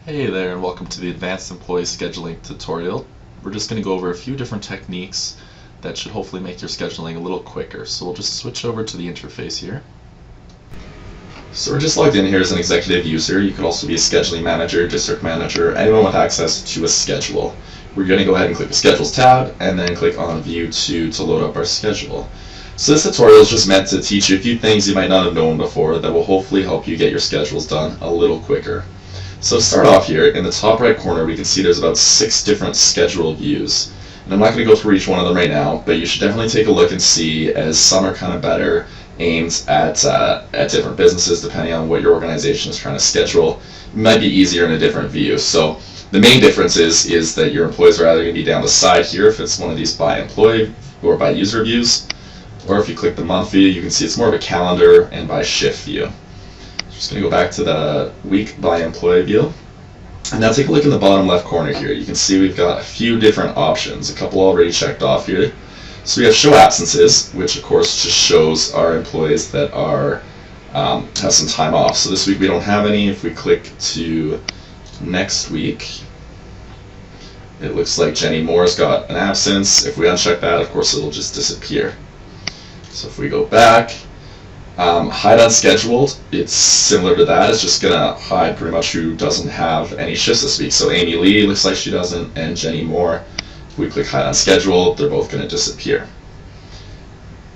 Hey there, and welcome to the Advanced Employee Scheduling tutorial. We're just going to go over a few different techniques that should hopefully make your scheduling a little quicker. So we'll just switch over to the interface here. So we're just logged in here as an executive user. You could also be a scheduling manager, district manager, anyone with access to a schedule. We're going to go ahead and click the Schedules tab and then click on View to load up our schedule. So this tutorial is just meant to teach you a few things you might not have known before that will hopefully help you get your schedules done a little quicker. So to start off here, in the top right corner we can see there's about 6 different schedule views. And I'm not going to go through each one of them right now, but you should definitely take a look and see, as some are kind of better aimed at different businesses depending on what your organization is trying to schedule. It might be easier in a different view. So the main difference is that your employees are either going to be down the side here if it's one of these by employee or by user views, or if you click the month view you can see it's more of a calendar and by shift view. Just going to go back to the week by employee view. And now take a look in the bottom left corner here. You can see we've got a few different options, a couple already checked off here. So we have show absences, which of course just shows our employees that are have some time off. So this week we don't have any. If we click to next week, it looks like Jenny Moore's got an absence. If we uncheck that, of course it'll just disappear. So if we go back, hide unscheduled, it's similar to that. It's just going to hide pretty much who doesn't have any shifts this week. So Amy Lee looks like she doesn't, and Jenny Moore. If we click hide unscheduled, they're both going to disappear.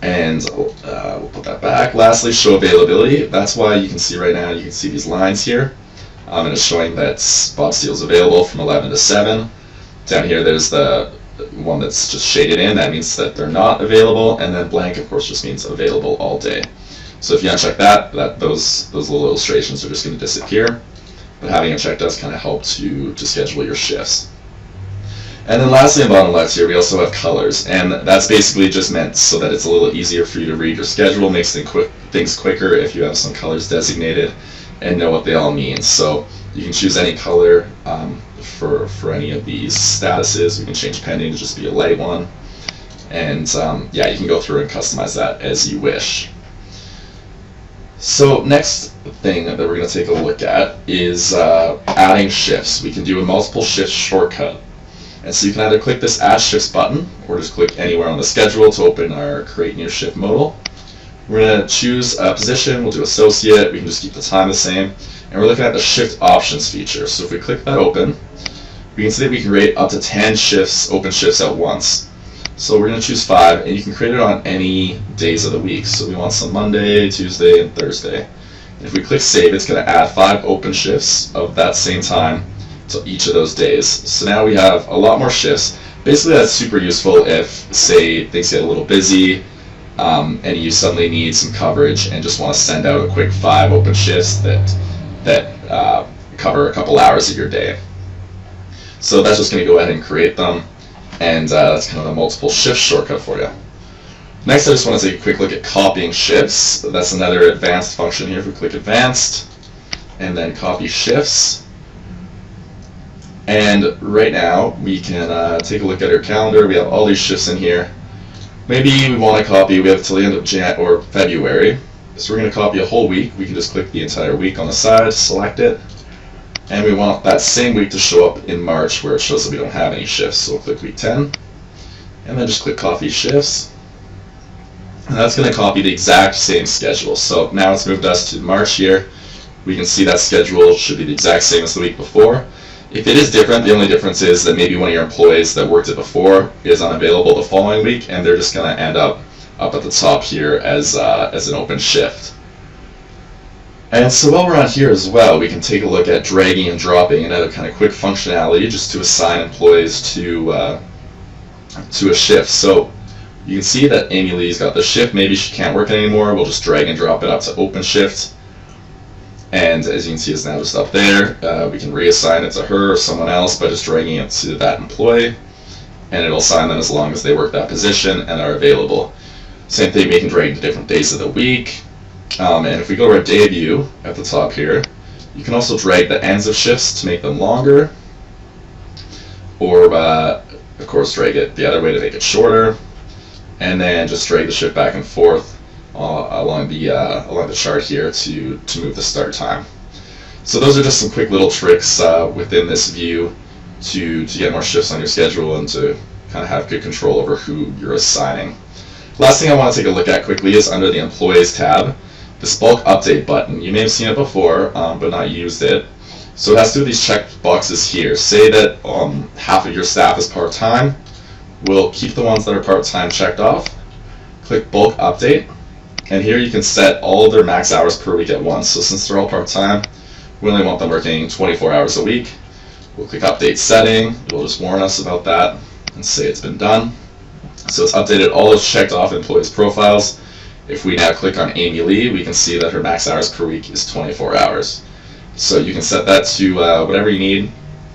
And we'll put that back. Lastly, show availability. That's why you can see right now, you can see these lines here. And it's showing that Bob Steele's available from 11 to 7. Down here there's the one that's just shaded in. That means that they're not available. And then blank, of course, just means available all day. So if you uncheck that, those little illustrations are just going to disappear. But having it checked does kind of help to schedule your shifts. And then lastly, in the bottom left here, we also have colors. And that's basically just meant so that it's a little easier for you to read your schedule, makes things quicker if you have some colors designated and know what they all mean. So you can choose any color for any of these statuses. We can change pending to just be a light one. And yeah, you can go through and customize that as you wish. So next thing that we're going to take a look at is adding shifts. We can do a multiple shifts shortcut. And so you can either click this Add Shifts button or just click anywhere on the schedule to open our Create New Shift modal. We're going to choose a position, we'll do Associate, we can just keep the time the same. And we're looking at the Shift Options feature. So if we click that open, we can see that we can create up to 10 shifts, open shifts at once. So we're going to choose 5, and you can create it on any days of the week. So we want some Monday, Tuesday, and Thursday. And if we click Save, it's going to add 5 open shifts of that same time to each of those days. So now we have a lot more shifts. Basically, that's super useful if, say, things get a little busy, and you suddenly need some coverage and just want to send out a quick 5 open shifts that cover a couple hours of your day. So that's just going to go ahead and create them. And that's kind of a multiple shift shortcut for you. Next, I just want to take a quick look at copying shifts. That's another advanced function here. If we click Advanced and then Copy Shifts. And right now, we can take a look at our calendar. We have all these shifts in here. Maybe we want to copy, we have until the end of January or February. So we're going to copy a whole week. We can just click the entire week on the side, select it. And we want that same week to show up in March where it shows that we don't have any shifts. So we'll click week 10 and then just click Copy Shifts. And that's going to copy the exact same schedule. So now it's moved us to March here. We can see that schedule should be the exact same as the week before. If it is different, the only difference is that maybe one of your employees that worked it before is unavailable the following week, and they're just going to end up at the top here as an open shift. And so while we're on here as well, we can take a look at dragging and dropping, another kind of quick functionality just to assign employees to a shift. So you can see that Amy Lee's got the shift. Maybe she can't work anymore. We'll just drag and drop it up to open shift. And as you can see, it's now just up there. We can reassign it to her or someone else by just dragging it to that employee. And it'll assign them as long as they work that position and are available. Same thing, we can drag to different days of the week. And if we go to our day view at the top here, you can also drag the ends of shifts to make them longer, or of course drag it the other way to make it shorter, and then just drag the shift back and forth along the chart here to move the start time. So those are just some quick little tricks within this view to get more shifts on your schedule and to kind of have good control over who you're assigning. Last thing I want to take a look at quickly is under the Employees tab, this bulk update button. You may have seen it before, but not used it. So it has to do with these check boxes here. Say that half of your staff is part-time. We'll keep the ones that are part-time checked off. Click bulk update, and here you can set all of their max hours per week at once. So since they're all part-time, we only want them working 24 hours a week. We'll click update setting. It will just warn us about that and say it's been done. So it's updated all those checked off employees' profiles. If we now click on Amy Lee, we can see that her max hours per week is 24 hours. So you can set that to whatever you need,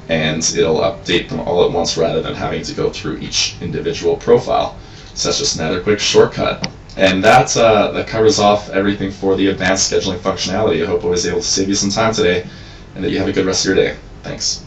and it'll update them all at once rather than having to go through each individual profile. So that's just another quick shortcut. And that covers off everything for the advanced scheduling functionality. I hope I was able to save you some time today, and that you have a good rest of your day. Thanks.